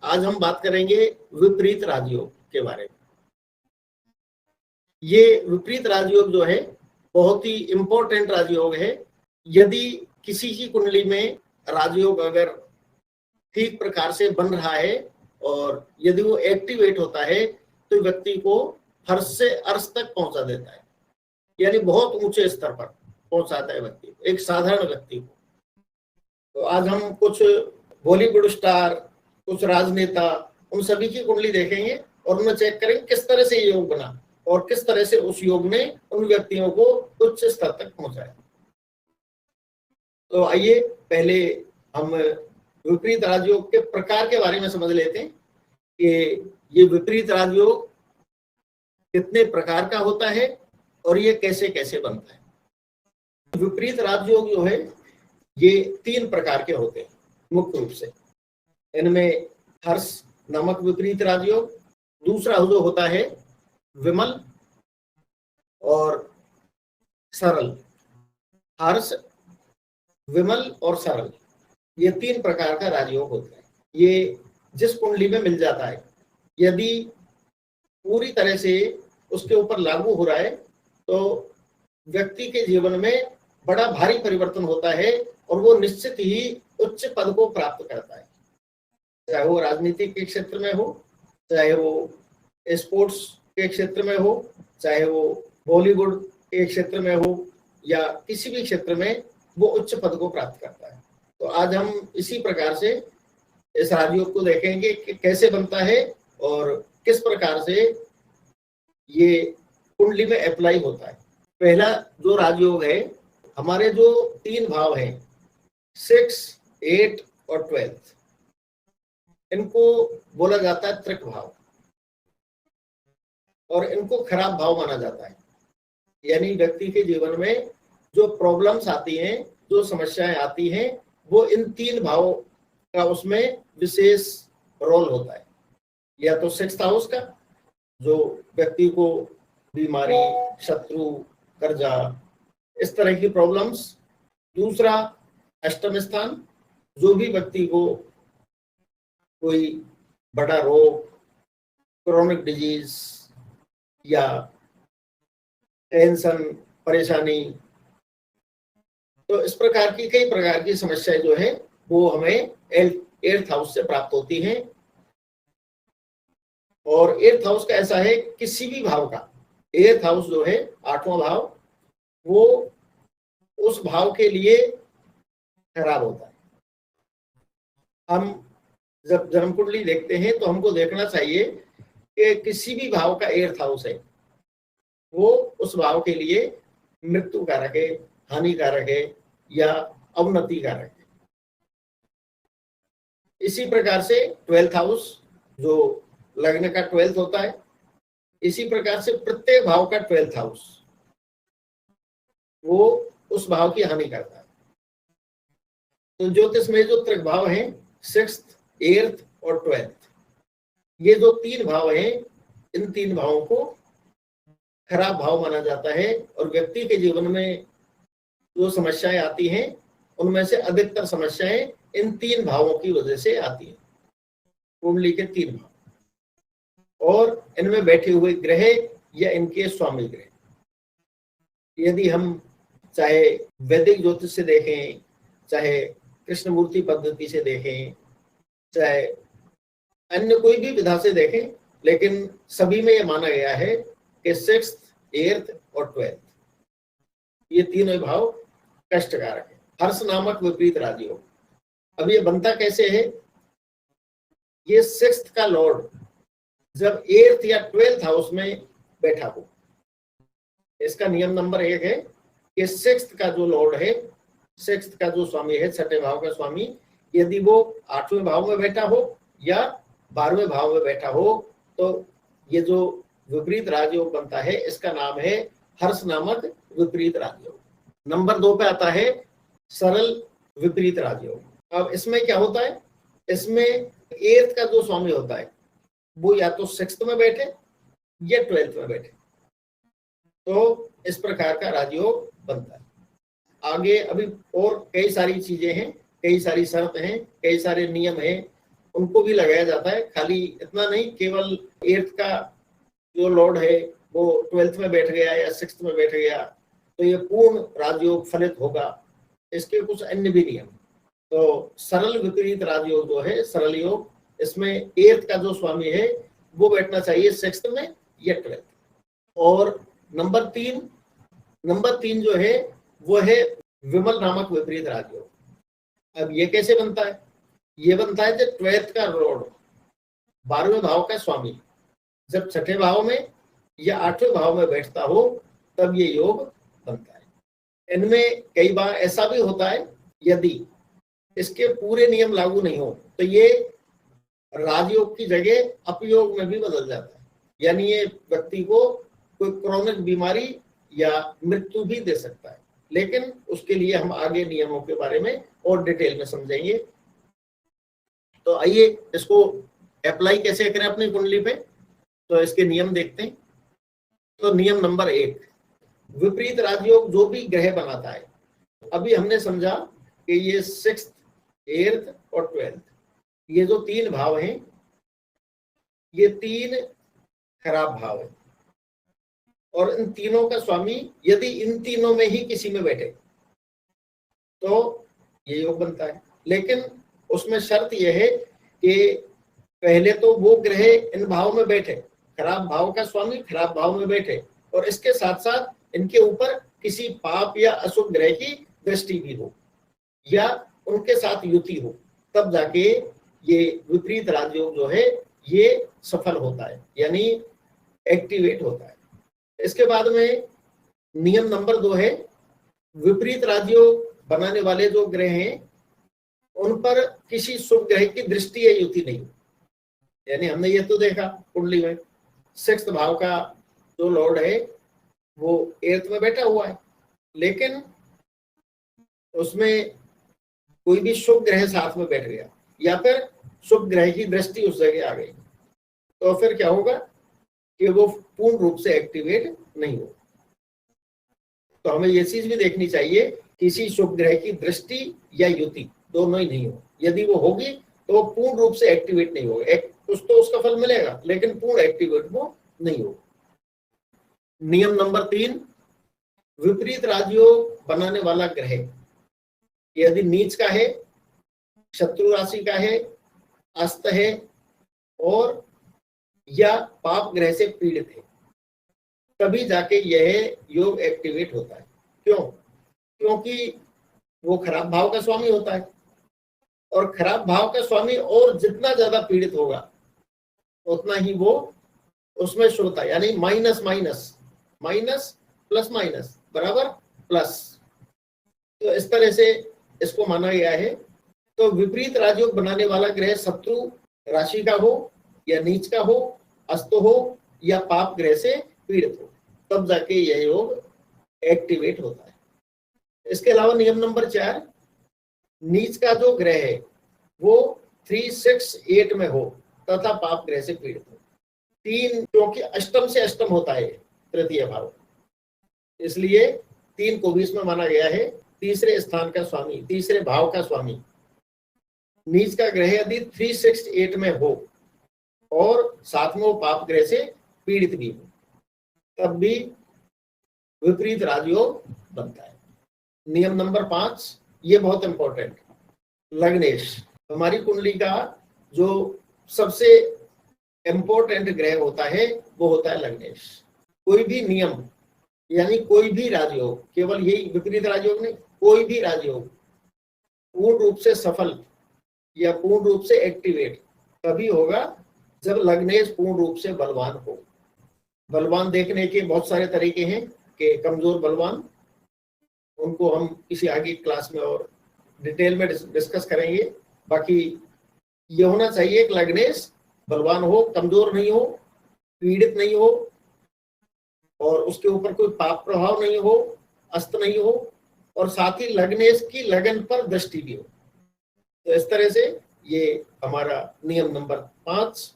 आज हम बात करेंगे विपरीत राजयोग के बारे में। ये विपरीत राजयोग जो है बहुत ही इंपॉर्टेंट राजयोग है। यदि किसी की कुंडली में राजयोग अगर ठीक प्रकार से बन रहा है और यदि वो एक्टिवेट होता है तो व्यक्ति को हर्ष से अर्श तक पहुंचा देता है, यानी बहुत ऊंचे स्तर पर पहुंचाता है व्यक्ति को, एक साधारण व्यक्ति को। तो आज हम कुछ बॉलीवुड स्टार, कुछ राजनेता, उन सभी की कुंडली देखेंगे और उनमें चेक करेंगे किस तरह से ये योग बना और किस तरह से उस योग ने उन व्यक्तियों को उच्च स्तर तक पहुंचाया। तो आइए पहले हम विपरीत राजयोग के प्रकार के बारे में समझ लेते हैं कि ये विपरीत राजयोग कितने प्रकार का होता है और ये कैसे कैसे बनता है। विपरीत राजयोग जो है ये 3 प्रकार के होते हैं मुख्य रूप से। इनमें हर्ष नामक विपरीत राजयोग, दूसरा जो होता है विमल और सरल। हर्ष, विमल और सरल, ये 3 प्रकार का राजयोग होता है। ये जिस कुंडली में मिल जाता है, यदि पूरी तरह से उसके ऊपर लागू हो रहा है तो व्यक्ति के जीवन में बड़ा भारी परिवर्तन होता है और वो निश्चित ही उच्च पद को प्राप्त करता है, चाहे वो राजनीति के क्षेत्र में हो, चाहे वो स्पोर्ट्स के क्षेत्र में हो, चाहे वो बॉलीवुड के क्षेत्र में हो, या किसी भी क्षेत्र में वो उच्च पद को प्राप्त करता है। तो आज हम इसी प्रकार से इस राजयोग को देखेंगे कि कैसे बनता है और किस प्रकार से ये कुंडली में अप्लाई होता है। पहला जो राजयोग है, हमारे जो 3 भाव हैं 6, 8 और 12, इनको बोला जाता है त्रिक भाव और इनको खराब भाव माना जाता है। यानी व्यक्ति के जीवन में जो प्रॉब्लम्स आती हैं, जो समस्याएं आती हैं, वो इन 3 भावों का उसमें विशेष रोल होता है। या तो 6th हाउस का, जो व्यक्ति को बीमारी, शत्रु, कर्जा, इस तरह की प्रॉब्लम्स। दूसरा अष्टम स्थान, जो भी व्यक्ति को कोई बड़ा रोग, क्रोनिक डिजीज या टेंशन, परेशानी, तो इस प्रकार की कई प्रकार की समस्याएं जो है वो हमें 8th हाउस से प्राप्त होती हैं। और 8th हाउस का ऐसा है, किसी भी भाव का 8th हाउस जो है 8वां भाव, वो उस भाव के लिए खराब होता है। हम जब जन्म कुंडली देखते हैं तो हमको देखना चाहिए कि किसी भी भाव का 8th हाउस है वो उस भाव के लिए मृत्यु कारक है, हानिकारक है या अवनति कारक है। इसी प्रकार से 12th हाउस जो लग्न का 12th होता है, इसी प्रकार से प्रत्येक भाव का 12th हाउस वो उस भाव की हानि करता है। तो ज्योतिष में जो त्रिक भाव हैं 6th, 8th और 12th, ये जो 3 भाव हैं, इन 3 भावों को खराब भाव माना जाता है और व्यक्ति के जीवन में जो समस्याएं आती हैं उनमें से अधिकतर समस्याएं इन 3 भावों की वजह से आती हैं। कुंडली के 3 भाव और इनमें बैठे हुए ग्रह या इनके स्वामी ग्रह। यदि हम चाहे वैदिक ज्योतिष से देखें, चाहे कृष्णमूर्ति पद्धति से देखें, चाहे अन्य कोई भी विधा से देखें, लेकिन सभी में यह माना गया है कि 6th, 8th और 12th, ये तीनों भाव कष्टकारक है। हर्ष नामक विपरीत राजयोग, अब ये बनता कैसे है? ये 6th का लॉर्ड जब 8th या 12th हाउस में बैठा हो, इसका नियम नंबर 1 है कि 6th का जो लॉर्ड है, 6th का जो स्वामी है, 6ठे भाव का स्वामी, यदि वो 8वें भाव में बैठा हो या 12वें भाव में बैठा हो, तो ये जो विपरीत राजयोग बनता है इसका नाम है हर्ष नामक विपरीत राजयोग। नंबर 2 पे आता है सरल विपरीत राजयोग। अब इसमें क्या होता है? इसमें 8th का जो स्वामी होता है वो या तो 6th में बैठे या 12th में बैठे, तो इस प्रकार का राजयोग बनता है। आगे अभी और कई सारी चीजें हैं, कई सारी शर्त हैं, कई सारे नियम हैं, उनको भी लगाया जाता है। खाली इतना नहीं, केवल 8th का जो लॉर्ड है वो 12th में बैठ गया या 6th में बैठ गया तो ये पूर्ण राजयोग फलित होगा। इसके कुछ अन्य भी नियम। तो सरल विपरीत राजयोग जो है, सरल योग, इसमें 8th का जो स्वामी है वो बैठना चाहिए 6th में या 12th। और नंबर 3 जो है वो है विमल नामक विपरीत राजयोग। अब ये कैसे बनता है? ये बनता है जब 12th का लॉर्ड 12वें भाव का स्वामी जब 6ठे भाव में या 8वें भाव में बैठता हो तब ये योग बनता है। इनमें कई बार ऐसा भी होता है यदि इसके पूरे नियम लागू नहीं हो तो ये राजयोग की जगह अपयोग में भी बदल जाता है। यानी ये व्यक्ति को कोई क्रोनिक बीमारी या मृत्यु भी दे सकता है। लेकिन उसके लिए हम आगे नियमों के बारे में और डिटेल में समझेंगे। तो आइए इसको अप्लाई कैसे करें अपनी कुंडली पे, तो इसके नियम देखते हैं। तो नियम नंबर 1, विपरीत राजयोग जो भी ग्रह बनाता है, अभी हमने समझा कि ये 6th, 8th और 12th, ये जो 3 भाव हैं ये 3 खराब भाव है। और इन तीनों का स्वामी यदि इन तीनों में ही किसी में बैठे तो ये योग बनता है। लेकिन उसमें शर्त यह है कि पहले तो वो ग्रह इन भाव में बैठे, खराब भाव का स्वामी खराब भाव में बैठे, और इसके साथ साथ इनके ऊपर किसी पाप या अशुभ ग्रह की दृष्टि भी हो या उनके साथ युति हो, तब जाके ये विपरीत राजयोग जो है ये सफल होता है, यानी एक्टिवेट होता है। इसके बाद में नियम नंबर 2 है, विपरीत राजयोग बनाने वाले जो ग्रह हैं उन पर किसी शुभ ग्रह की दृष्टि या युति नहीं। यानी हमने ये तो देखा कुंडली में 6th भाव का जो लॉर्ड है वो 8th में बैठा हुआ है, लेकिन उसमें कोई भी शुभ ग्रह साथ में बैठ गया या फिर शुभ ग्रह की दृष्टि उस जगह आ गई, तो फिर क्या होगा कि वो पूर्ण रूप से एक्टिवेट नहीं हो। तो हमें ये चीज भी देखनी चाहिए किसी शुभ ग्रह की दृष्टि या युति दोनों ही नहीं हो। यदि वो होगी तो वो पूर्ण रूप से एक्टिवेट नहीं होगा। कुछ तो उसका फल मिलेगा लेकिन पूर्ण एक्टिवेट वो नहीं होगा। नियम नंबर 3, विपरीत राजयोग बनाने वाला ग्रह यदि नीच का है, शत्रु राशि का है, अस्त है और या पाप ग्रह से पीड़ित है, तभी जाके यह योग एक्टिवेट होता है। क्यों? क्योंकि वो खराब भाव का स्वामी होता है, और खराब भाव का स्वामी और जितना ज्यादा पीड़ित होगा उतना ही वो उसमें शुभता, यानी minus minus minus plus minus बराबर प्लस, तो इस तरह से इसको माना गया है। तो विपरीत राजयोग बनाने वाला ग्रह शत्रु राशि का हो या नीच का हो, अस्त हो या पाप ग्रह से पीड़ित हो, तब जाके यह योग एक्टिवेट होता है। इसके अलावा नियम नंबर 4, नीच का जो ग्रह है वो 3, 6, 8 में हो तथा पाप ग्रह से पीड़ित हो। 3 क्योंकि अष्टम से अष्टम होता है तृतीय भाव, इसलिए 3 को भी इसमें माना गया है। तीसरे स्थान का स्वामी, तीसरे भाव का स्वामी नीच का ग्रह यदि 3, 6, 8 में हो और साथ में वो पाप ग्रह से पीड़ित भी हो, तब भी विपरीत राजयोग बनता है। नियम नंबर 5, ये बहुत इंपॉर्टेंट, लग्नेश। हमारी कुंडली का जो सबसे इंपॉर्टेंट ग्रह होता है वो होता है लग्नेश। कोई भी नियम यानी कोई भी राजयोग, केवल यही विपरीत राजयोग नहीं, कोई भी राजयोग पूर्ण रूप से सफल या पूर्ण रूप से एक्टिवेट तभी होगा जब लग्नेश पूर्ण रूप से बलवान हो। बलवान देखने के बहुत सारे तरीके हैं कि कमजोर बलवान, उनको हम किसी आगे क्लास में और डिटेल में डिस्कस करेंगे। बाकी ये होना चाहिए कि लग्नेश बलवान हो, कमजोर नहीं हो, पीड़ित नहीं हो और उसके ऊपर कोई पाप प्रभाव नहीं हो, अस्त नहीं हो, और साथ ही लग्नेश की लगन पर दृष्टि भी हो। तो इस तरह से ये हमारा नियम नंबर 5।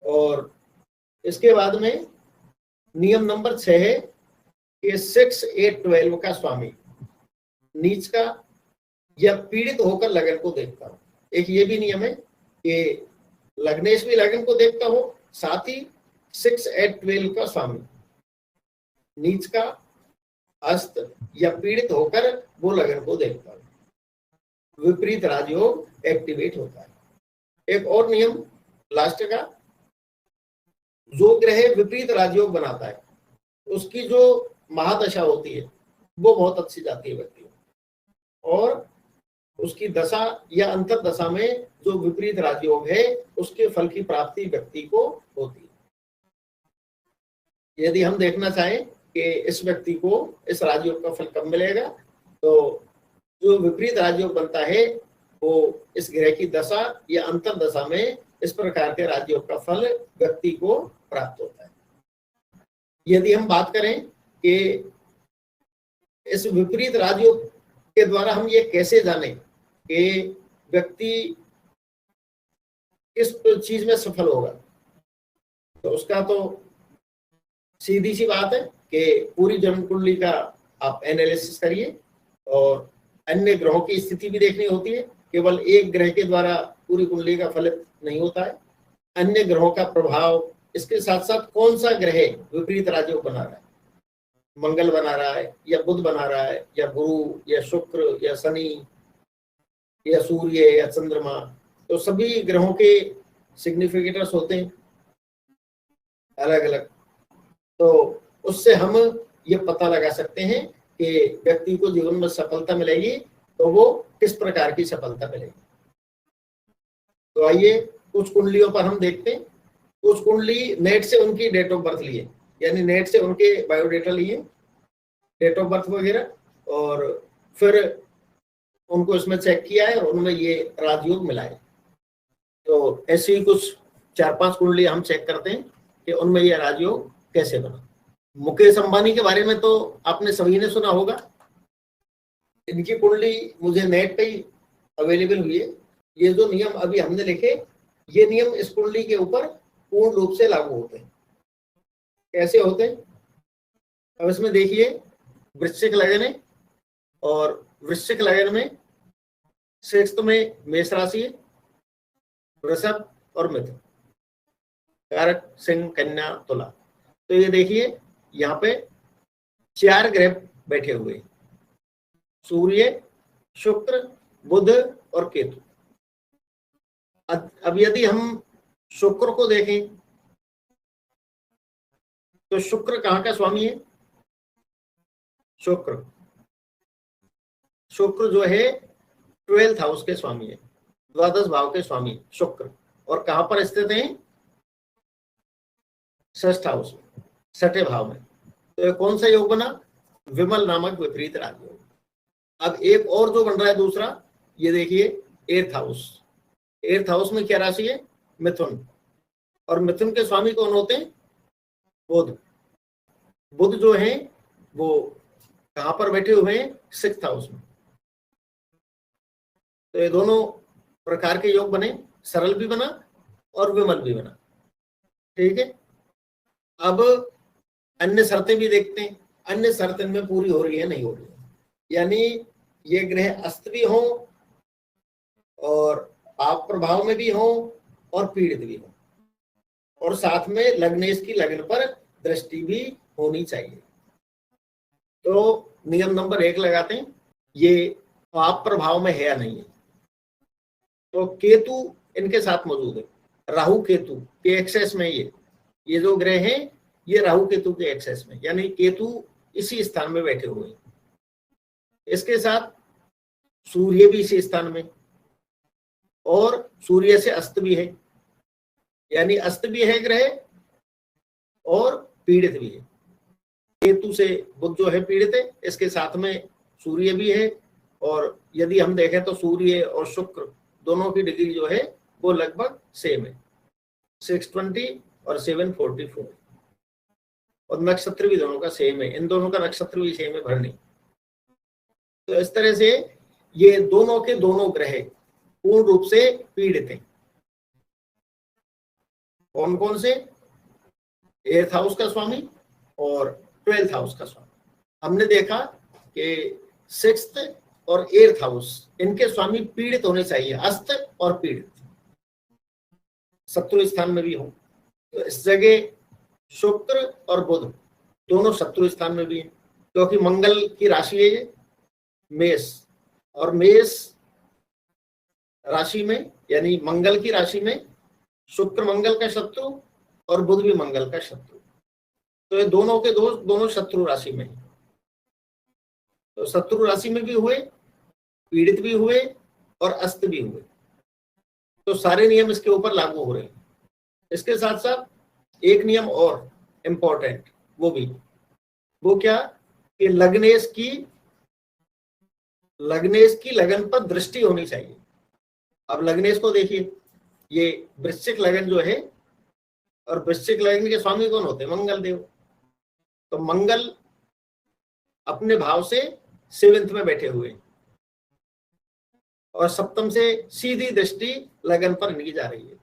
और इसके बाद में नियम नंबर 6 है कि 6, 8, 12 का स्वामी नीच का या पीड़ित होकर लगन को देखता हो। एक ये भी नियम है कि लग्नेश भी लग्न को देखता हो, साथ ही 6 8 12 का स्वामी नीच का, अस्त या पीड़ित होकर वो लग्न को देखता है, विपरीत राजयोग एक्टिवेट होता है। एक और नियम लास्ट का, जो ग्रह विपरीत राजयोग बनाता है उसकी जो महादशा होती है वो बहुत अच्छी जाती है व्यक्ति, और उसकी दशा या अंतर दशा में जो विपरीत राजयोग है उसके फल की प्राप्ति व्यक्ति को होती है। यदि हम देखना चाहें कि इस व्यक्ति को इस राजयोग का फल कब मिलेगा, तो जो विपरीत राजयोग बनता है वो इस ग्रह की दशा या अंतर दशा में इस प्रकार के राजयोग का फल व्यक्ति को प्राप्त होता है। यदि हम बात करें कि इस विपरीत राजयोग के द्वारा हम ये कैसे जाने कि व्यक्ति किस चीज में सफल होगा, तो उसका तो सीधी सी बात है कि पूरी जन्म कुंडली का आप एनालिसिस करिए, और अन्य ग्रहों की स्थिति भी देखनी होती है। केवल एक ग्रह के द्वारा पूरी कुंडली का फलित नहीं होता है, अन्य ग्रहों का प्रभाव, इसके साथ साथ कौन सा ग्रह विपरीत राजयोग बना रहा है, मंगल बना रहा है या बुध बना रहा है या गुरु या शुक्र या शनि या सूर्य या चंद्रमा, तो सभी ग्रहों के सिग्निफिकेटर्स होते हैं अलग अलग। तो उससे हम ये पता लगा सकते हैं कि व्यक्ति को जीवन में सफलता मिलेगी तो वो किस प्रकार की सफलता मिलेगी। तो आइए कुछ कुंडलियों पर हम देखते हैं। कुछ कुंडली नेट से उनकी डेट ऑफ बर्थ लिए, यानी नेट से उनके बायोडेटा लिए, डेट ऑफ बर्थ वगैरह, और फिर उनको इसमें चेक किया है और उनमें ये राजयोग मिला है। तो ऐसे ही कुछ 4-5 कुंडली हम चेक करते हैं कि उनमें ये राजयोग कैसे बना। मुकेश अंबानी के बारे में तो आपने सभी ने सुना होगा। इनकी कुंडली मुझे नेट पे ही अवेलेबल हुई है। ये जो नियम अभी हमने लिखे, ये नियम इस कुंडली के ऊपर पूर्ण रूप से लागू होते हैं। कैसे होते हैं? अब इसमें देखिए, वृश्चिक लगन है, और वृश्चिक लगन में 6th में मेष राशि है, वृषभ और मिथुन, कारक सिंह कन्या तुला। तो ये देखिए यहाँ पे 4 ग्रह बैठे हुए हैं, सूर्य, शुक्र, बुध और केतु। अब यदि हम शुक्र को देखें तो शुक्र कहाँ का स्वामी है? शुक्र जो है 12th हाउस के स्वामी है, द्वादश भाव के स्वामी शुक्र। और कहां पर स्थित है? 6th हाउस में, 6ठे भाव में। तो कौन सा योग बना? विमल नामक विपरीत राजयोग। अब एक और जो बन रहा है दूसरा, ये देखिए 8th हाउस। 8th हाउस में क्या राशि है? मिथुन। और मिथुन के स्वामी कौन होते हैं? बुध। बुध जो है वो कहां पर बैठे हुए हैं? 6th हाउस में। तो ये दोनों प्रकार के योग बने, सरल भी बना और विमल भी बना। ठीक है। अब अन्य शर्तें भी देखते हैं, अन्य शर्तें में पूरी हो रही है नहीं हो रही है। यानी ये ग्रह अस्त भी हो और पाप प्रभाव में भी हो और पीड़ित भी हो, और साथ में लग्नेश की लग्न पर दृष्टि भी होनी चाहिए। तो नियम नंबर 1 लगाते हैं, ये पाप प्रभाव में है या नहीं है। तो केतु इनके साथ मौजूद है, राहु केतु के एक्सेस में। ये जो ग्रह हैं ये राहु केतु के एक्सेस में, यानी केतु इसी स्थान में बैठे हुए हैं। इसके साथ सूर्य भी इसी स्थान में, और सूर्य से अस्त भी है, यानी अस्त भी है ग्रह और पीड़ित भी है। केतु से बुध जो है पीड़ित है, इसके साथ में सूर्य भी है। और यदि हम देखें तो सूर्य और शुक्र दोनों की डिग्री जो है वो लगभग सेम है, 620 और 744। और नक्षत्र भी दोनों का सेम है, इन दोनों का नक्षत्र भी सेम है, भरणी। तो इस तरह से ये दोनों के दोनों ग्रह पूर्ण रूप से पीड़ित हैं। कौन कौन से? 8th हाउस का स्वामी और 12th हाउस का स्वामी। हमने देखा कि 6th और 8th हाउस, इनके स्वामी पीड़ित होने चाहिए, अस्त और पीड़ित। शत्रु स्थान में भी हो, तो इस जगह शुक्र और बुध दोनों शत्रु स्थान में भी है, क्योंकि मंगल की राशि है ये मेष, और मेष राशि में यानी मंगल की राशि में शुक्र मंगल का शत्रु और बुध भी मंगल का शत्रु, तो ये दोनों के दोनों शत्रु राशि में है। तो शत्रु राशि में भी हुए, पीड़ित भी हुए और अस्त भी हुए, तो सारे नियम इसके ऊपर लागू हो रहे हैं। इसके साथ साथ एक नियम और इम्पोर्टेंट, वो क्या कि लग्नेश की लगन पर दृष्टि होनी चाहिए। अब लग्नेश को देखिए, ये वृश्चिक लगन जो है, और वृश्चिक लगन के स्वामी कौन होते हैं? मंगल देव। तो मंगल अपने भाव से 7th में बैठे हुए और सप्तम से सीधी दृष्टि लगन पर इनकी जा रही है,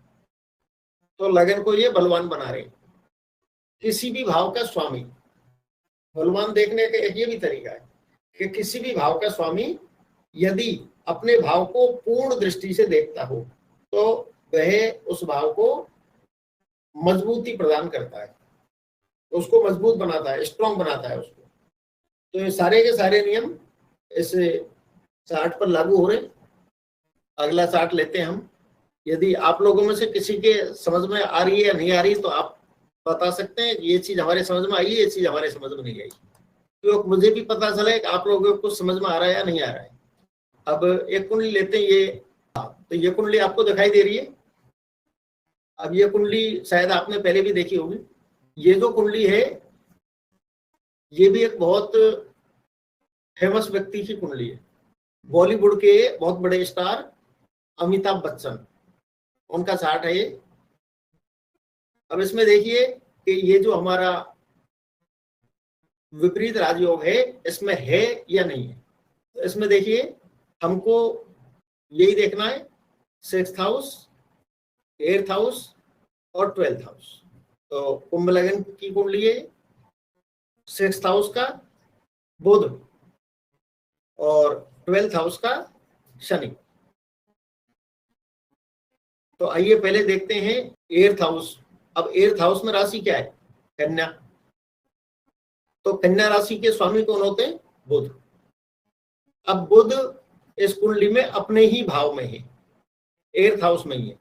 तो लगन को ये बलवान बना रहे हैं। किसी भी भाव का स्वामी, बलवान देखने का एक ये भी तरीका है कि किसी भी भाव का स्वामी यदि अपने भाव को पूर्ण दृष्टि से देखता हो तो वह उस भाव को मजबूती प्रदान करता है, उसको मजबूत बनाता है, स्ट्रॉन्ग बनाता है उसको। तो ये सारे के सारे नियम इस चार्ट पर लागू हो रहे। अगला चार्ट लेते हैं हम। यदि आप लोगों में से किसी के समझ में आ रही है या नहीं आ रही तो आप बता सकते हैं ये चीज हमारे समझ में आई है, ये चीज हमारे समझ में नहीं आई, तो मुझे भी पता चले कि आप लोगों को कुछ समझ में आ रहा है या नहीं आ रहा है। अब एक कुंडली लेते हैं, ये तो ये कुंडली आपको दिखाई दे रही है। अब ये कुंडली शायद आपने पहले भी देखी होगी। ये जो कुंडली है ये भी एक बहुत फेमस व्यक्ति की कुंडली है, बॉलीवुड के बहुत बड़े स्टार अमिताभ बच्चन, उनका चार्ट है ये। अब इसमें देखिए कि ये जो हमारा विपरीत राजयोग है इसमें है या नहीं है। तो इसमें देखिए हमको यही देखना है, 6th हाउस, 8th हाउस और 12th हाउस। तो कुंभ लगन की कुंडली है, 6th हाउस का बुध और 12th हाउस का शनि। तो आइए पहले देखते हैं 8th हाउस। अब 8th हाउस में राशि क्या है? कन्या। तो कन्या राशि के स्वामी कौन होते हैं? बुध। अब बुध इस कुंडली में अपने ही भाव में है, 8th हाउस में ही है।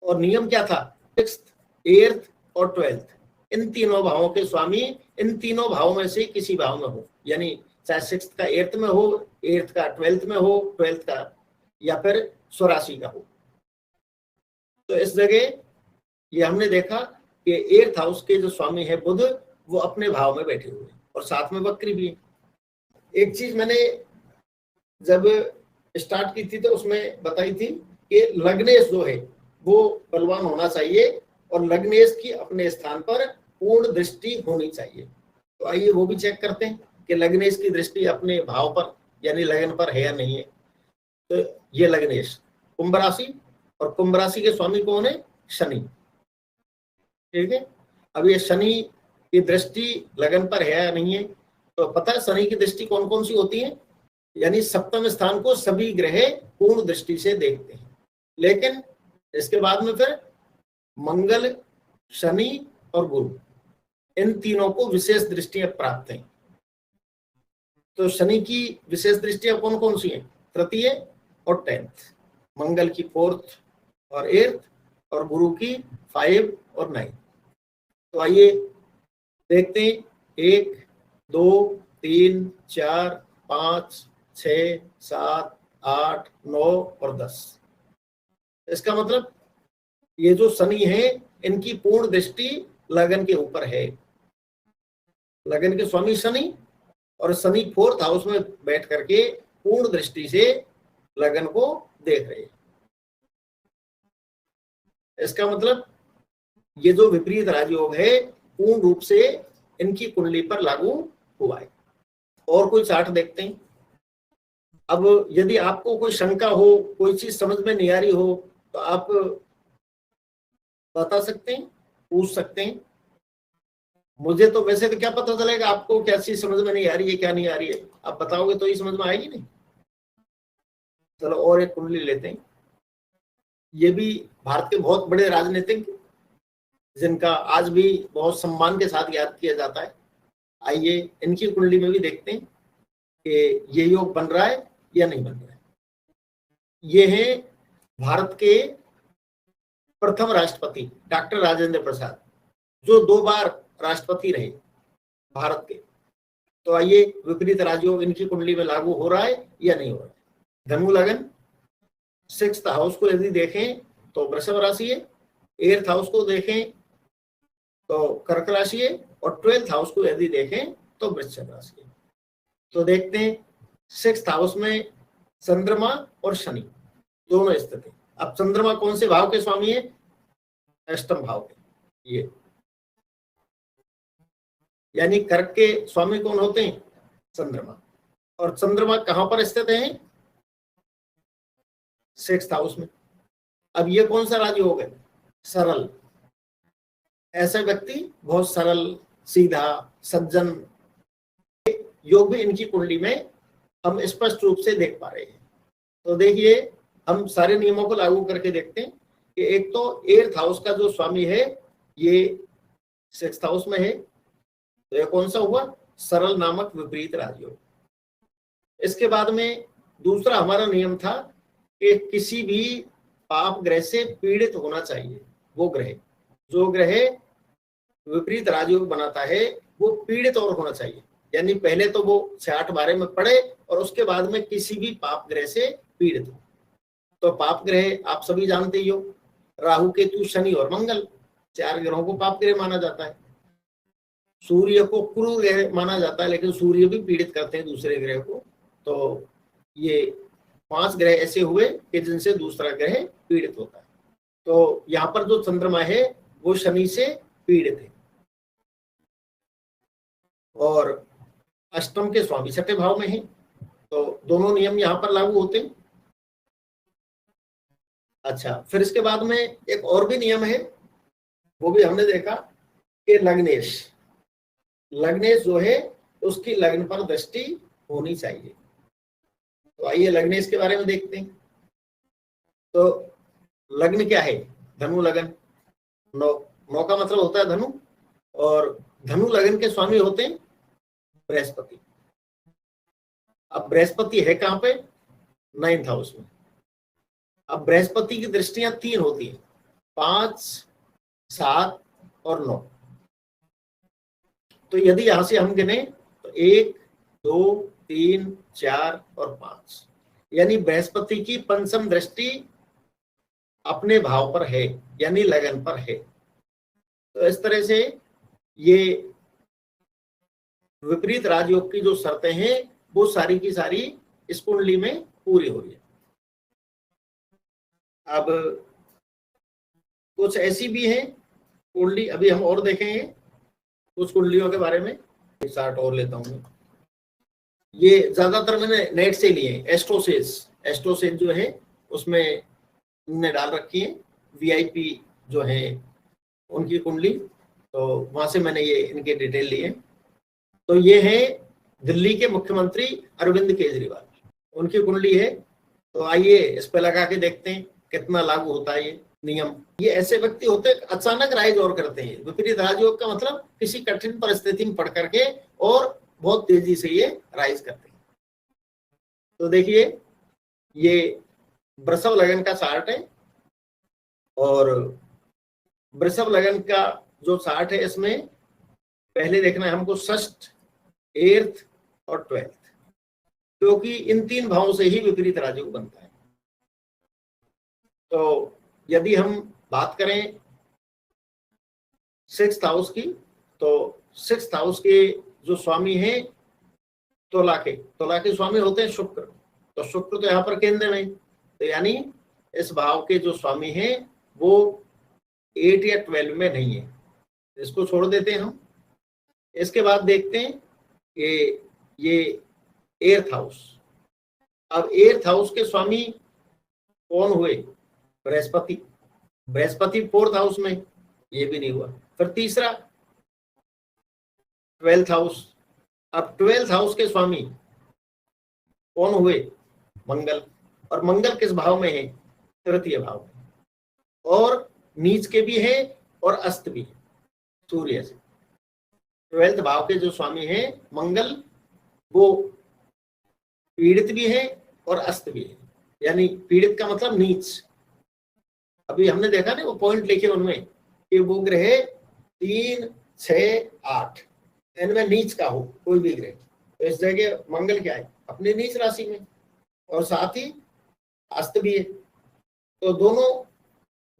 और नियम क्या था? 6th, 8th और 12th, इन तीनों भावों के स्वामी इन तीनों भावों में से किसी भाव में हो, यानी चाहे 6th का 8th में हो, 8th का 12th में हो, 12th का या फिर स्वराशि का हो। तो इस जगह ये हमने देखा कि 8th हाउस के जो स्वामी है बुध, वो अपने भाव में बैठे हुए और साथ में वक्री भी है। एक चीज मैंने जब स्टार्ट की थी तो उसमें बताई थी कि लग्नेश जो है वो बलवान होना चाहिए और लग्नेश की अपने स्थान पर पूर्ण दृष्टि होनी चाहिए। तो आइए वो भी चेक करते हैं कि लग्नेश की दृष्टि अपने भाव पर यानी लगन पर है या नहीं है। तो ये लग्नेश कुंभ राशि, और कुंभ राशि के स्वामी कौन है? शनि। ठीक है। अब ये शनि की दृष्टि लगन पर है या नहीं है, तो पता है शनि की दृष्टि कौन कौन सी होती है? यानी सप्तम स्थान को सभी ग्रह पूर्ण दृष्टि से देखते हैं, लेकिन इसके बाद में फिर मंगल, शनि और गुरु, इन तीनों को विशेष दृष्टियां प्राप्त हैं। तो शनि की विशेष दृष्टियां कौन कौन सी हैं? तृतीय और 10th, मंगल की 4th और 8th और गुरु की 5 और 9। तो आइए देखते हैं 1, 2, 3, 4, 5, 6, 7, 8, 9 और 10। इसका मतलब ये जो शनि है इनकी पूर्ण दृष्टि लगन के ऊपर है। लगन के स्वामी शनि, और शनि 4th हाउस में बैठ करके पूर्ण दृष्टि से लगन को देख रहे हैं। इसका मतलब ये जो विपरीत राजयोग है पूर्ण रूप से इनकी कुंडली पर लागू हुआ है। और कोई चार्ट देखते हैं। अब यदि आपको कोई शंका हो, कोई चीज समझ में नहीं आ रही हो, तो आप बता सकते हैं, पूछ सकते हैं। मुझे तो वैसे तो क्या पता चलेगा आपको क्या चीज समझ में नहीं आ रही है, क्या नहीं आ रही है? आप बताओगे तो ही समझ में आएगी नहीं। चलो और एक कुंडली लेते हैं। ये भी भारत के बहुत बड़े राजनीतिक, जिनका आज भी बहुत सम्मान के साथ याद किया जाता है। आइए इनकी कुंडली में भी देखते हैं कि ये योग बन रहा है या नहीं बन रहा है। ये है भारत के प्रथम राष्ट्रपति डॉक्टर राजेंद्र प्रसाद, जो 2 बार राष्ट्रपति रहे भारत के। तो आइए विपरीत राजयोग इनकी कुंडली में लागू हो रहा है या नहीं हो रहा है। धनु लगन, 6th हाउस को यदि देखें तो वृषभ राशि है, 8th हाउस को देखें तो कर्क राशि है, और 12th हाउस को यदि देखें तो वृश्चिक राशि है। तो देखते हैं 6th हाउस में चंद्रमा और शनि दोनों स्थित है। अब चंद्रमा कौन से भाव के स्वामी है? अष्टम भाव के। ये यानी कर्क के स्वामी कौन होते हैं? चंद्रमा। और चंद्रमा कहां पर स्थित है? 6th हाउस में। अब ये कौन सा राजयोग है? सरल। ऐसा व्यक्ति बहुत सरल, सीधा, सज्जन योग भी इनकी कुंडली में हम स्पष्ट रूप से देख पा रहे हैं। तो देखिए हम सारे नियमों को लागू करके देखते हैं कि एक तो 8th हाउस का जो स्वामी है ये 6th हाउस में है, तो ये कौन सा हुआ? सरल नामक विपरीत राजयोग। इसके बाद में दूसरा हमारा नियम था कि किसी भी पाप ग्रह से पीड़ित होना चाहिए। वो ग्रह, जो ग्रह विपरीत राजयोग बनाता है वो पीड़ित और होना चाहिए, यानी पहले तो वो 6-8 में पड़े और उसके बाद में किसी भी पाप ग्रह से पीड़ित हो। तो पाप ग्रह आप सभी जानते ही हो, राहु, केतु, शनि और मंगल, 4 ग्रहों को पाप ग्रह माना जाता है। सूर्य को क्रूर ग्रह माना जाता है, लेकिन सूर्य भी पीड़ित करते हैं दूसरे ग्रह को। तो ये 5 ग्रह ऐसे हुए कि जिनसे दूसरा ग्रह पीड़ित होता है। तो यहाँ पर जो चंद्रमा है वो शनि से पीड़ित है, और अष्टम के स्वामी 6ठे भाव में है। तो दोनों नियम यहाँ पर लागू होते हैं। अच्छा, फिर इसके बाद में एक और भी नियम है, वो भी हमने देखा कि लग्नेश जो है उसकी लग्न पर दृष्टि होनी चाहिए। तो आइए लग्नेश के बारे में देखते हैं। तो लग्न क्या है? धनु लगन। 9 का मतलब होता है धनु, और धनु लगन के स्वामी होते हैं बृहस्पति। अब बृहस्पति है कहां पे? 9th हाउस में। अब बृहस्पति की दृष्टियां 3 होती हैं, 5, 7 और 9। तो यदि यहां से हम गिने तो 1, 2, 3, 4 और 5, यानी बृहस्पति की पंचम दृष्टि अपने भाव पर है, यानी लगन पर है। तो इस तरह से ये विपरीत राजयोग की जो शर्तें हैं वो सारी की सारी इस कुंडली में पूरी हो रही है। अब कुछ ऐसी भी है कुंडली, अभी हम और देखेंगे कुछ कुंडलियों के बारे में। एक चार्ट और लेता हूँ। ये ज्यादातर मैंने नेट से लिए, एस्ट्रोसेज जो है उसमें उन्होंने डाल रखी है, VIP जो है उनकी कुंडली, तो वहां से मैंने ये इनके डिटेल लिए। तो ये है दिल्ली के मुख्यमंत्री अरविंद केजरीवाल, उनकी कुंडली है। तो आइए इस पे लगा के देखते हैं कितना लागू होता है ये नियम। ये ऐसे व्यक्ति होते हैं अचानक राइज और करते हैं। विपरीत राजयोग का मतलब किसी कठिन परिस्थिति में पड़ करके और बहुत तेजी से ये राइज करते हैं। तो देखिए ये वृषभ लगन का चार्ट है, और वृषभ लगन का जो चार्ट है इसमें पहले देखना है हमको 6th, 8th और 12th, क्योंकि इन 3 भावों से ही विपरीत राजयोग बनता है। तो यदि हम बात करें 6th हाउस की, तो 6th हाउस के जो स्वामी हैं तुला के स्वामी होते हैं शुक्र। तो शुक्र तो यहाँ पर केंद्र में, तो यानी इस भाव के जो स्वामी हैं वो 8 या 12 में नहीं है, इसको छोड़ देते हैं हम। इसके बाद देखते हैं कि ये 8th हाउस। अब 8th हाउस के स्वामी कौन हुए? बृहस्पति 4th हाउस में, ये भी नहीं हुआ। फिर तीसरा 12th हाउस। अब 12th हाउस के स्वामी कौन हुए? मंगल। और मंगल किस भाव में है? 3य भाव में। और नीच के भी हैं और अस्त भी है सूर्य से। 12th भाव के जो स्वामी हैं मंगल, वो पीड़ित भी है और अस्त भी है, यानी पीड़ित का मतलब नीच। अभी हमने देखा ना वो पॉइंट लिखे उनमें कि वो ग्रह 3, 6, 8 इनमें नीच का हो कोई भी ग्रह, तो इस जगह मंगल क्या है अपनी नीच राशि में, और साथ ही अस्त भी है। तो दोनों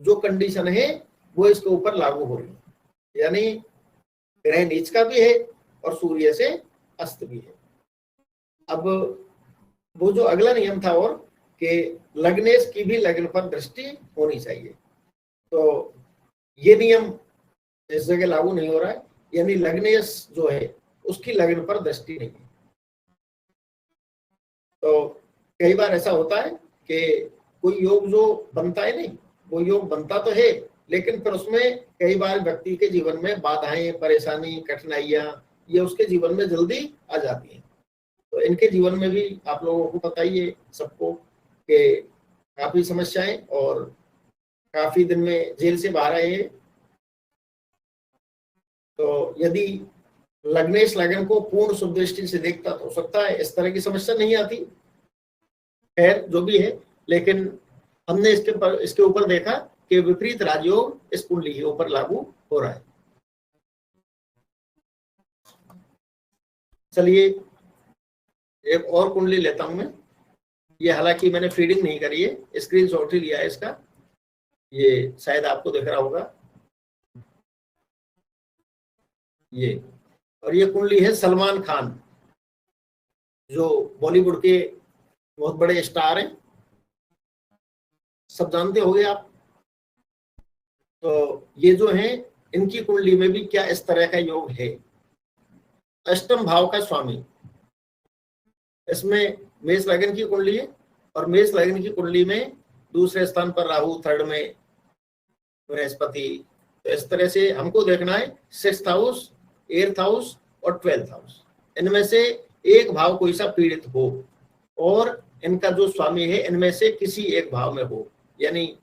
जो कंडीशन है वो इसके ऊपर लागू हो रही है, यानी ग्रह नीच का भी है और सूर्य से अस्त भी है। अब वो जो अगला नियम था और कि लग्नेश की भी लग्न पर दृष्टि होनी चाहिए, तो ये नियम इस जगह लागू नहीं हो रहा है, यानी लग्नेश जो है उसकी लग्न पर दृष्टि नहीं है। तो कई बार ऐसा होता है कि कोई योग जो बनता है, नहीं वो योग बनता तो है लेकिन फिर उसमें कई बार व्यक्ति के जीवन में बाधाएं, परेशानी, कठिनाइयां ये उसके जीवन में जल्दी आ जाती हैं। तो इनके जीवन में भी आप लोगों को पता ही है सबको कि काफी समस्याएं और काफी दिन में जेल से बाहर आए हैं। तो यदि लग्नेश लगन को पूर्ण शुभ दृष्टि से देखता तो हो सकता है इस तरह की समस्या नहीं आती। खैर जो भी है, लेकिन हमने इसके ऊपर देखा कि विपरीत राजयोग इस कुंडली के ऊपर लागू हो रहा है। चलिए एक और कुंडली लेता हूं मैं। ये हालांकि मैंने फीडिंग नहीं करी है, स्क्रीनशॉट ही लिया है इसका, ये शायद आपको दिख रहा होगा ये। और ये कुंडली है सलमान खान, जो बॉलीवुड के बहुत बड़े स्टार हैं, सब जानते होंगे आप। तो ये जो है इनकी कुंडली में भी क्या इस तरह का योग है। अष्टम भाव का स्वामी, इसमें मेष लग्न की कुंडली है और मेष लग्न की कुंडली में दूसरे स्थान पर राहु, थर्ड में बृहस्पति। तो इस तरह से हमको देखना है 6th हाउस, 8th हाउस और 12th हाउस, इनमें से एक भाव कोई सा पीड़ित हो और इनका जो स्वामी है इनमें से किसी एक भाव में हो, यानी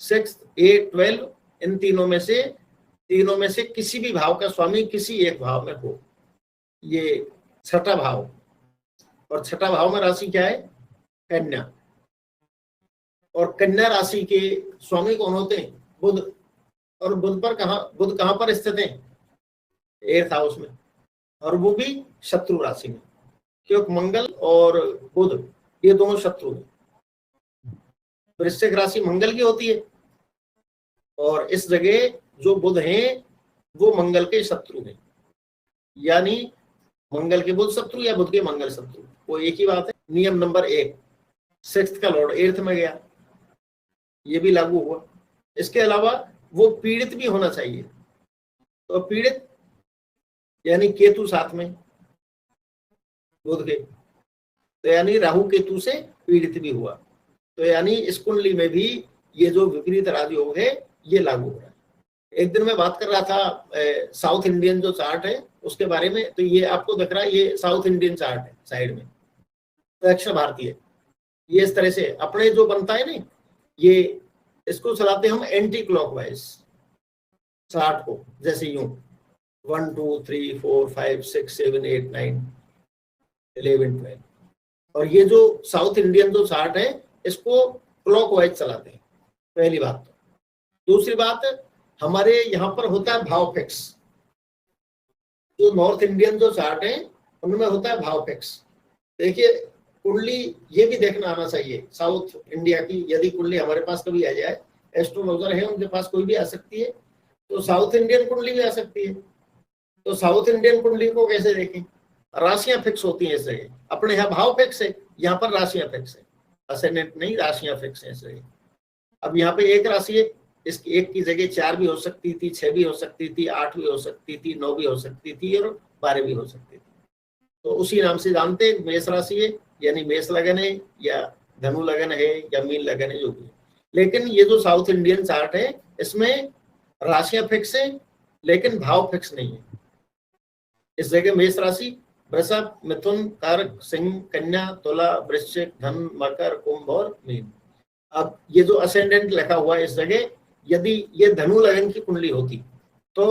6th, 8, 12 इन तीनों में से किसी भी भाव का स्वामी किसी एक भाव में हो। ये छठा भाव, और छठा भाव में राशि क्या है कन्या, और कन्या राशि के स्वामी कौन होते हैं बुध, और बुध कहां पर स्थित है 8th हाउस में, और वो भी शत्रु राशि में, क्योंकि मंगल और बुध ये दोनों शत्रु हैं। वृश्चिक राशि मंगल की होती है और इस जगह जो बुध हैं वो मंगल के शत्रु हैं, यानी मंगल के बुध शत्रु या बुध के मंगल शत्रु, वो एक ही बात है। नियम नंबर 1, 6th का लॉर्ड 8th में गया, ये भी लागू हुआ। इसके अलावा वो पीड़ित भी होना चाहिए, तो पीड़ित यानी केतु साथ में बुध के, तो यानी राहु केतु से पीड़ित भी हुआ, तो यानी इस कुंडली में भी ये जो विपरीत राजयोग है ये लागू हो रहा है। एक दिन मैं बात कर रहा था साउथ इंडियन जो चार्ट है उसके बारे में, तो ये आपको दिख रहा है ये साउथ इंडियन चार्ट है साइड में, दक्षिण भारतीय। ये इस तरह से अपने जो बनता है ना, ये इसको चलाते हम एंटी क्लॉकवाइज चार्ट को, जैसे यूं 1, 2, 3, 4, 5, 6, 7, 8, 9, 11, 12, और ये जो साउथ इंडियन जो चार्ट है इसको क्लॉकवाइज चलाते हैं, पहली बात। दूसरी बात, हमारे यहाँ पर होता है भाव फिक्स, जो नॉर्थ इंडियन जो चार्ट है उनमें होता है भाव फिक्स। देखिए कुंडली ये भी देखना आना चाहिए साउथ इंडिया की, यदि कुंडली हमारे पास कभी आ जाए, एस्ट्रोलॉजर है उनके पास कोई भी आ सकती है, तो साउथ इंडियन कुंडली भी आ सकती है। तो साउथ इंडियन कुंडली को कैसे देखें, राशियां फिक्स होती हैं इस जगह, अपने यहाँ भाव फिक्स है, यहाँ पर राशियां फिक्स है, असेंडेंट नहीं, राशियां फिक्स है इस जगह। अब यहाँ पे एक राशि है, इसकी एक की जगह 4 भी हो सकती थी, 6 भी हो सकती थी, 8 भी हो सकती थी, 9 भी हो सकती थी और 12 भी हो सकती थी। तो उसी नाम से जानते हैं मेष राशि है, यानी मेष लगन है या धनु लगन है या मीन लगन है, जो भी है। लेकिन ये जो साउथ इंडियन चार्ट है इसमें राशियां फिक्स है लेकिन भाव फिक्स नहीं है। इस जगह मेष राशि वृषभ, मिथुन, कर्क, सिंह, कन्या, तुला, वृश्चिक, धन, मकर, कुंभ और मीन। अब ये जो असेंडेंट लिखा हुआ है इस जगह यदि ये धनु लगन की कुंडली होती तो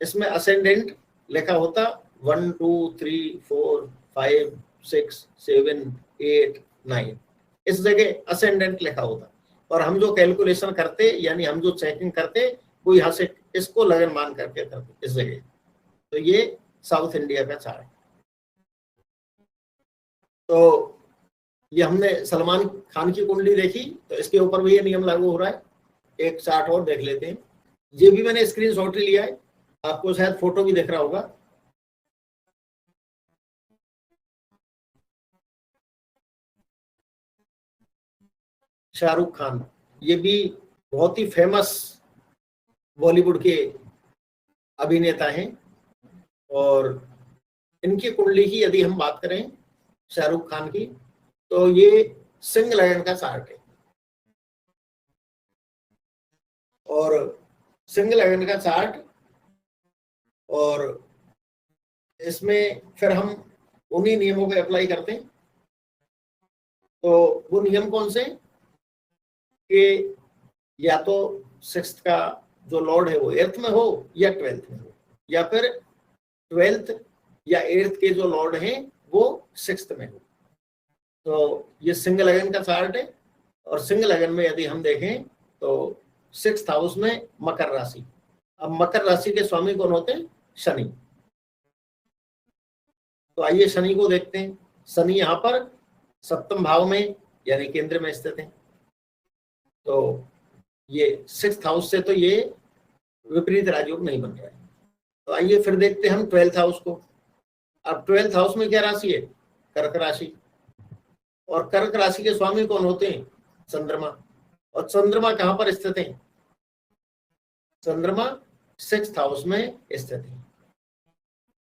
इसमें असेंडेंट लिखा होता 1 2 3 4 5 6 7 8 9, इस जगह असेंडेंट लिखा होता। और हम जो कैलकुलेशन करते यानी हम जो चेकिंग करते वो यहाँ से इसको लगन मान करके करते इस जगह। तो ये साउथ इंडिया का चार्ट। तो ये हमने सलमान खान की कुंडली देखी, तो इसके ऊपर भी ये नियम लागू हो रहा है। एक चार्ट और देख लेते हैं। ये भी मैंने स्क्रीनशॉट ही लिया है, आपको शायद फोटो भी दिख रहा होगा। शाहरुख खान, ये भी बहुत ही फेमस बॉलीवुड के अभिनेता हैं। और इनकी कुंडली की यदि हम बात करें शाहरुख खान की, तो ये सिंह लगन का चार्ट है। और सिंह लगन का चार्ट, और इसमें फिर हम उन्हीं नियमों को अप्लाई करते हैं। तो वो नियम कौन से कि या तो सिक्स्थ का जो लॉर्ड है वो एर्थ में हो या ट्वेल्थ में हो, या फिर ट्वेल्थ या एर्थ के जो लॉर्ड हैं वो सिक्स्थ में हो। तो ये सिंह लगन का चार्ट है। और सिंह लगन में यदि हम देखें तो 6th हाउस में मकर राशि। अब मकर राशि के स्वामी कौन होते हैं? शनि। तो आइए शनि को देखते हैं। शनि यहाँ पर 7th भाव में यानी केंद्र में स्थित है। तो ये 6th हाउस से तो ये विपरीत राजयोग नहीं बन रहा है। तो आइए फिर देखते हैं हम 12th हाउस को। अब 12th हाउस में क्या राशि है? कर्क राशि। और कर्क राशि के स्वामी कौन होते हैं? चंद्रमा। और चंद्रमा कहां पर स्थित है? चंद्रमा 6th हाउस में स्थित है।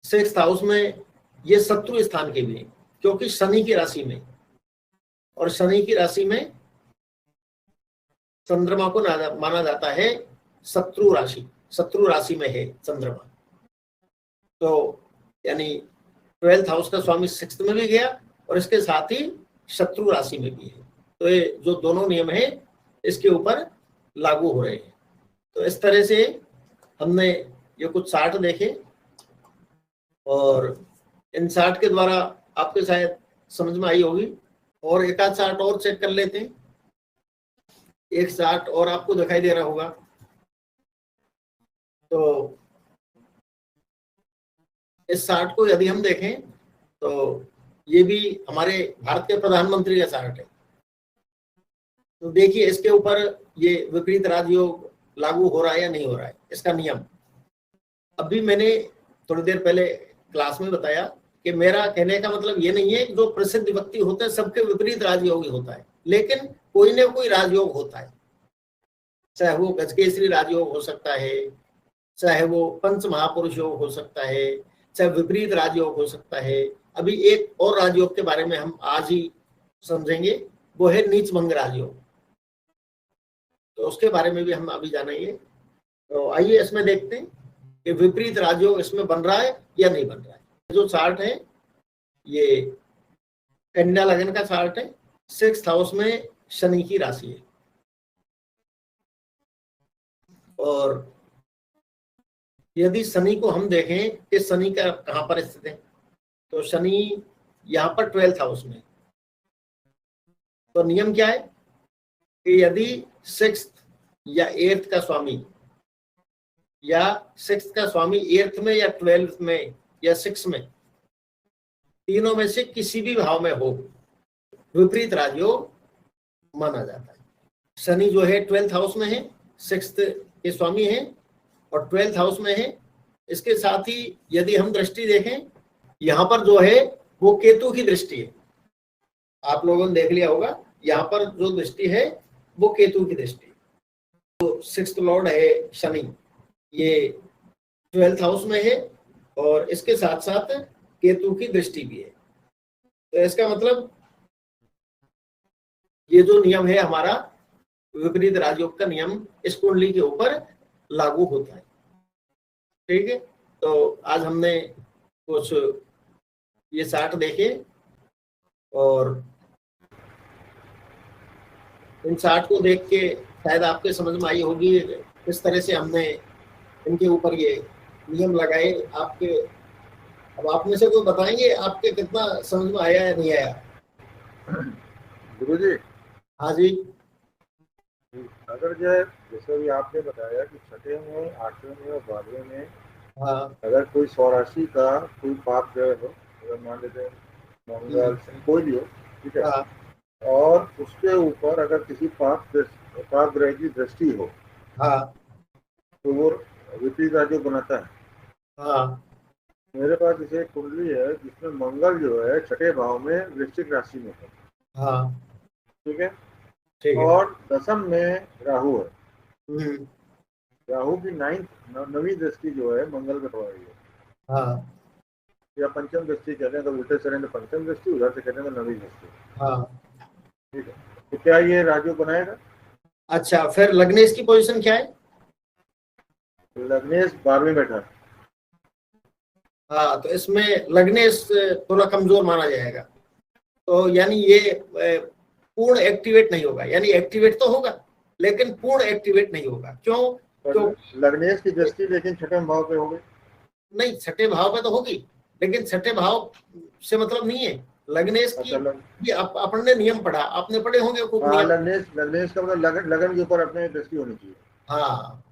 6th हाउस में ये शत्रु स्थान के भी है, क्योंकि शनि की राशि में, और शनि की राशि में चंद्रमा को माना जाता है शत्रु राशि। शत्रु राशि में है चंद्रमा। तो यानी 12th हाउस का स्वामी 6th में भी गया और इसके साथ ही शत्रु राशि में भी है। तो ये जो दोनों नियम है इसके ऊपर लागू हो रहे हैं। तो इस तरह से हमने ये कुछ चार्ट देखे, और इन चार्ट के द्वारा आपके शायद समझ में आई होगी। और एक आध चार्ट और चेक कर लेते हैं। एक चार्ट और आपको दिखाई दे रहा होगा। तो इस चार्ट को यदि हम देखें तो ये भी हमारे भारत के प्रधानमंत्री का चार्ट है। तो देखिए इसके ऊपर ये विपरीत राजयोग लागू हो रहा है या नहीं हो रहा है, इसका नियम। अभी मैंने थोड़ी देर पहले क्लास में बताया कि मेरा कहने का मतलब ये नहीं है कि जो प्रसिद्ध व्यक्ति होते हैं सबके विपरीत राजयोग होता है, लेकिन कोई ना कोई राजयोग होता है। चाहे वो गजकेसरी राजयोग हो सकता है, चाहे वो पंच महापुरुष योग हो सकता है, चाहे विपरीत राजयोग हो सकता है। अभी एक और राजयोग के बारे में हम आज ही समझेंगे, वो है नीचभंग राजयोग। तो उसके बारे में भी हम अभी जानेंगे। तो आइए इसमें देखते हैं कि विपरीत राजयोग इसमें बन रहा है या नहीं बन रहा है। जो चार्ट है ये कन्या लगन का चार्ट है। 6th हाउस में शनि की राशि है। और यदि शनि को हम देखें कि शनि का कहां पर स्थित है, तो शनि यहाँ पर 12th हाउस में। तो नियम क्या है कि यदि 6th या 8th का स्वामी, या 6th का स्वामी 8th में या 12th में या 6 में, तीनों में से किसी भी भाव में हो, विपरीत राजयोग माना जाता है। शनि जो है 12th हाउस में है, 6th के स्वामी है और 12th हाउस में है। इसके साथ ही यदि हम दृष्टि देखें, यहाँ पर जो है वो केतु की दृष्टि है। आप लोगों ने देख लिया होगा, यहाँ पर जो दृष्टि है वो केतु की दृष्टि। तो 6th लॉर्ड है शनि, ये 12th हाउस में है और इसके साथ साथ केतु की दृष्टि भी है। तो इसका मतलब ये जो नियम है हमारा विपरीत राजयोग का नियम इस कुंडली के ऊपर लागू होता है। ठीक है। तो आज हमने कुछ ये चार्ट देखे, और इन चार्ट को देख के शायद आपके समझ में आई होगी किस तरह से हमने इनके ऊपर ये नियम लगाए। आपके, अब आप में से कोई बताएंगे आपके कितना समझ में आया या नहीं आया? गुरु जी। हाँ जी। अगर जो जैसे भी आपने बताया कि छठे में, 8वें में और 12वें में हाँ अगर कोई स्वराशि का कोई पाप ग्रह हो, अगर मान लेते हैं मंगल कोई भी हो, ठीक है, हाँ और उसके ऊपर अगर किसी पाप ग्रह की दृष्टि हो, हाँ तो वो विपरीत राज्य बनाता है। हाँ मेरे पास जैसे एक कुंडली है जिसमें मंगल जो है छठे भाव में वृश्चिक राशि में है, हाँ ठीक है, ठीक है। और दशम में राहु है। हम्म, राहु की नवी दृष्टि जो है मंगल पे पड़ रही है, हाँ या पंचम दृष्टि कहते हैं, तो उल्टे से तो पंचम दृष्टि, उधर से कहते हैं तो नवी दृष्टि, हाँ। ठीक है। तो क्या ये राजू बनाएगा? अच्छा, फिर लग्नेश की पोजीशन क्या है? लग्नेश 12वें बैठा है। हाँ, तो इसमें लग्नेश थोड़ा कमजोर माना जाएगा, तो यानी ये पूर्ण एक्टिवेट नहीं होगा। यानी एक्टिवेट तो होगा लेकिन पूर्ण एक्टिवेट नहीं होगा। क्यों? तो लग्नेश की दृष्टि लेकिन छठे भाव पे हो गई। नहीं, छठे भाव पे तो होगी, लेकिन छठे भाव से मतलब नहीं है लग्नेश की। ये अपन ने नियम पढ़ा, आपने पढ़े होंगे खूब नियम। लग्नेश का मतलब लगन के ऊपर अपने दृष्टि होनी चाहिए। हाँ,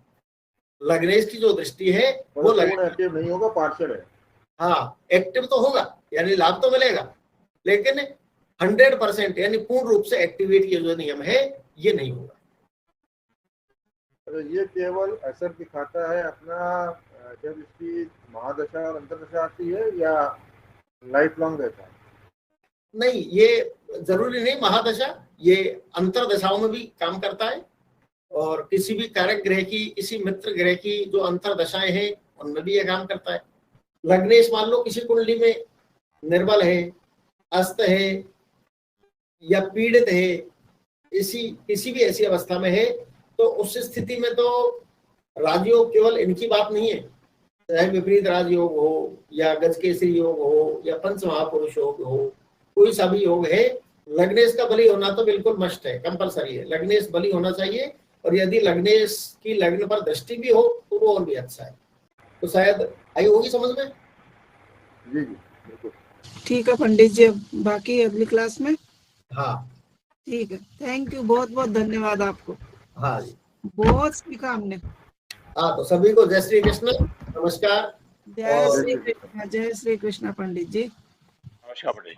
लग्नेश की जो दृष्टि है वो पूर्ण एक्टिव नहीं होगा, पार्शियल है। हाँ, एक्टिव तो होगा, यानी लाभ तो मिलेगा, लेकिन 100% यानी पूर्ण रूप से एक्टिवेट ये जो नियम है ये नहीं होगा। तो ये केवल असर दिखाता है अपना जब इसकी महादशा और अंतरदशा आती है, या लाइफ लॉन्ग रहता है? नहीं, ये जरूरी नहीं महादशा, ये अंतरदशाओं में भी काम करता है, और किसी भी कारक ग्रह की, किसी मित्र ग्रह की जो अंतरदशाएं हैं उनमें भी ये काम करता है। लग्नेश मान लो किसी कुंडली में निर्बल है, अस्त है या पीड़ित है, किसी भी ऐसी अवस्था में है, तो उस स्थिति में तो राजयोग केवल इनकी बात नहीं है, चाहे विपरीत राजयोग हो या गजकेसरी योग हो या पंच महापुरुष योग हो, कोई सा भी योग है, लग्नेश का बलि होना तो बिल्कुल मस्ट है, कंपलसरी है, लग्नेश बलि होना चाहिए। और यदि लग्नेश की लग्न पर दृष्टि भी हो तो वो और भी अच्छा है। तो शायद आई होगी समझ में। जी जी बिल्कुल ठीक है पंडित जी, बाकी अगली क्लास में। हाँ ठीक है, थैंक यू, बहुत बहुत धन्यवाद आपको। हाँ जी, बहुत सीखा हमने। हाँ, तो सभी को जय श्री कृष्ण, नमस्कार। जय श्री कृष्ण, जय श्री कृष्ण पंडित जी। नमस्कार पंडित।